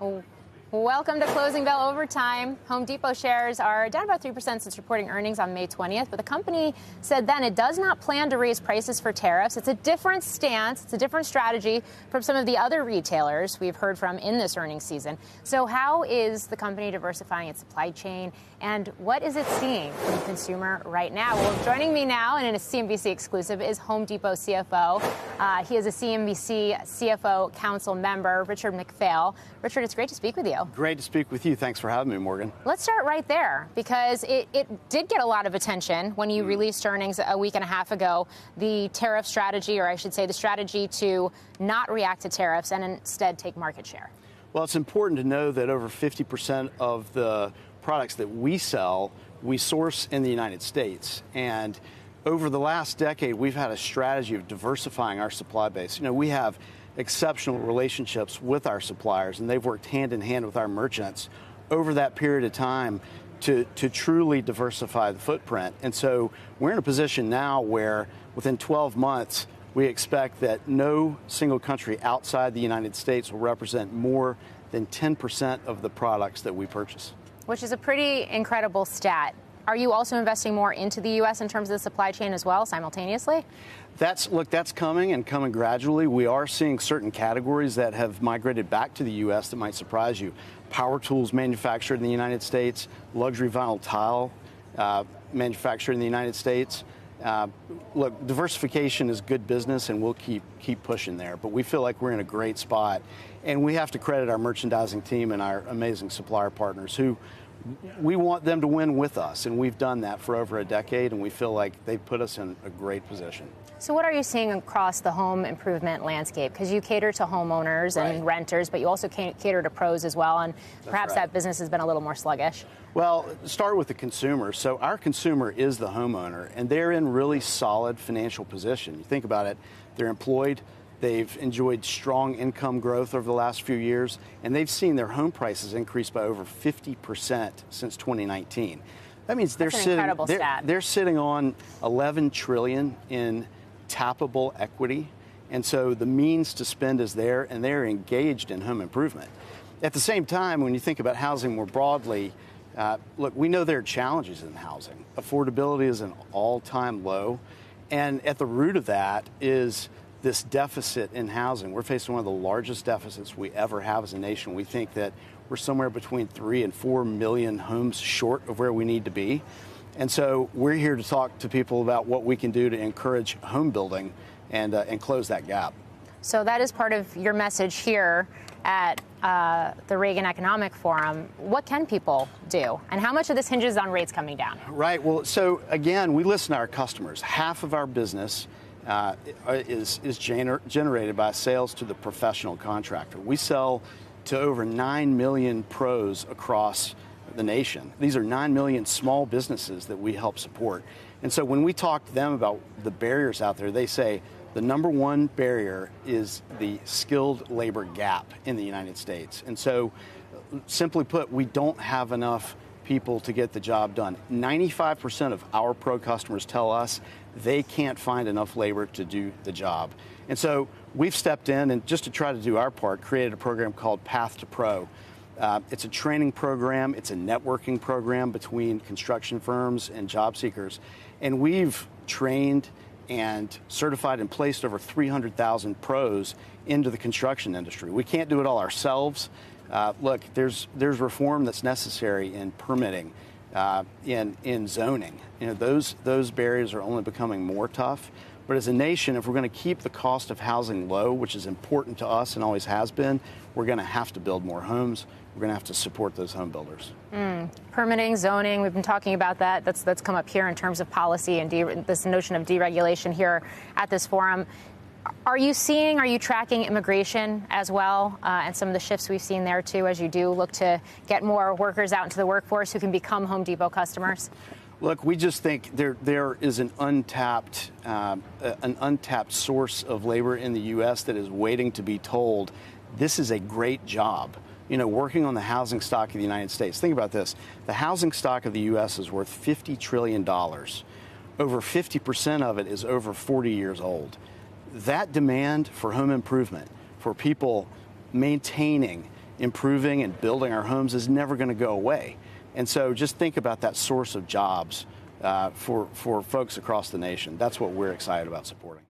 Oh, welcome to Closing Bell Overtime. Home Depot shares are down about 3% since reporting earnings on May 20th, but the company said then it does not plan to raise prices for tariffs. It's a different stance. It's a different strategy from some of the other retailers we've heard from in this earnings season. So how is the company diversifying its supply chain, and what is it seeing from the consumer right now? Well, joining me now, and in a CNBC exclusive, is Home Depot CFO. He is a CNBC CFO Council member, Richard McPhail. Richard, it's great to speak with you. Great to speak with you. Thanks for having me, Morgan. Let's start right there, because it did get a lot of attention when you released earnings a week and a half ago. The tariff strategy, or I should say the strategy to not react to tariffs and instead take market share. Well, it's important to know that over 50% of the products that we sell, we source in the United States. And over the last decade, we've had a strategy of diversifying our supply base. You know, we have exceptional relationships with our suppliers, and they've worked hand in hand with our merchants over that period of time to truly diversify the footprint. And so we're in a position now where within 12 months, we expect that no single country outside the United States will represent more than 10% of the products that we purchase. Which is a pretty incredible stat. Are you also investing more into the U.S. in terms of the supply chain as well, simultaneously? That's coming and coming gradually. We are seeing certain categories that have migrated back to the U.S. that might surprise you. Power tools manufactured in the United States, luxury vinyl tile manufactured in the United States. Look, diversification is good business, and we'll keep pushing there. But we feel like we're in a great spot, and we have to credit our merchandising team and our amazing supplier partners who we want them to win with us, and we've done that for over a decade, and we feel like they've put us in a great position. So what are you seeing across the home improvement landscape? Because you cater to homeowners and renters, but you also cater to pros as well, and perhaps that business has been a little more sluggish. Well, start with the consumer. So our consumer is the homeowner, and they're in really solid financial position. You think about it, they're employed, they've enjoyed strong income growth over the last few years, and they've seen their home prices increase by over 50% since 2019. That means they're sitting on $11 trillion in tappable equity, and so the means to spend is there, and they're engaged in home improvement. At the same time, when you think about housing more broadly, look, we know there are challenges in housing. Affordability is an all-time low, and at the root of that is this deficit in housing. We're facing one of the largest deficits we ever have as a nation. We think that we're somewhere between 3 and 4 million homes short of where we need to be. And so we're here to talk to people about what we can do to encourage home building and close that gap. So that is part of your message here at the Reagan Economic Forum. What can people do? And how much of this hinges on rates coming down? Right. Well, so again, we listen to our customers. Half of our business is generated by sales to the professional contractor. We sell to over 9 million pros across the nation. These are 9 million small businesses that we help support. And so when we talk to them about the barriers out there, they say the number one barrier is the skilled labor gap in the United States. And so simply put, we don't have enough people to get the job done. 95% of our pro customers tell us they can't find enough labor to do the job. And so we've stepped in and just to try to do our part, created a program called Path to Pro. It's a training program. It's a networking program between construction firms and job seekers. And we've trained and certified and placed over 300,000 pros into the construction industry. We can't do it all ourselves. Look, there's reform that's necessary in permitting, in zoning. You know, those barriers are only becoming more tough. But as a nation, if we're going to keep the cost of housing low, which is important to us and always has been, we're going to have to build more homes. We're going to have to support those home builders. Permitting, zoning, we've been talking about that. That's come up here in terms of policy and this notion of deregulation here at this forum. Are you tracking immigration as well and some of the shifts we've seen there, too, as you do look to get more workers out into the workforce who can become Home Depot customers? Look, we just think there is an untapped source of labor in the U.S. that is waiting to be told this is a great job. You know, working on the housing stock of the United States. Think about this. The housing stock of the U.S. is worth $50 trillion. Over 50% of it is over 40 years old. That demand for home improvement, for people maintaining improving and building our homes is never going to go away. And so just think about that source of jobs for folks across the nation. That's what we're excited about supporting.